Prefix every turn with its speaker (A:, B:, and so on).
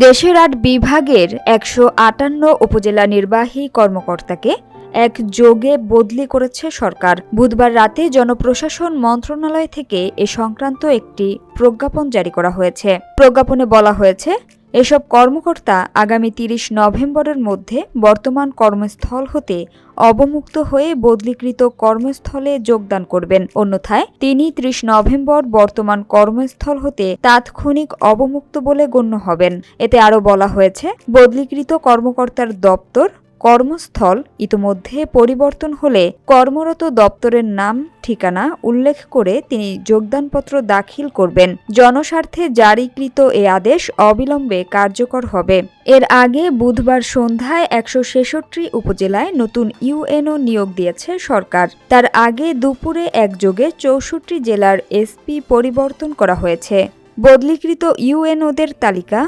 A: দেশের ৮ বিভাগের ১৫৮ উপজেলা নির্বাহী কর্মকর্তাকে একযোগে বদলি করেছে সরকার। বুধবার রাতে জনপ্রশাসন মন্ত্রণালয় থেকে এ সংক্রান্ত একটি প্রজ্ঞাপন জারি করা হয়েছে। প্রজ্ঞাপনে বলা হয়েছে, এসব কর্মকর্তা আগামী ৩০ নভেম্বরের মধ্যে বর্তমান কর্মস্থল হতে অবমুক্ত হয়ে বদলিকৃত কর্মস্থলে যোগদান করবেন। অন্যথায় তিনি ৩০ নভেম্বর বর্তমান কর্মস্থল হতে তাৎক্ষণিক অবমুক্ত বলে গণ্য হবেন। এতে আরও বলা হয়েছে, বদলিকৃত কর্মকর্তার দপ্তর কর্মস্থল ইতোমধ্যে পরিবর্তন হলে কর্মরত দপ্তরের নাম ঠিকানা উল্লেখ করে তিনি যোগদানপত্র দাখিল করবেন। জনস্বার্থে জারিকৃত এ আদেশ অবিলম্বে কার্যকর হবে। এর আগে বুধবার সন্ধ্যায় ১৬৬ উপজেলায় নতুন ইউএনও নিয়োগ দিয়েছে সরকার। তার আগে দুপুরে একযোগে ৬৪ জেলার এসপি পরিবর্তন করা হয়েছে। বদলিকৃত ইউএনওদের তালিকা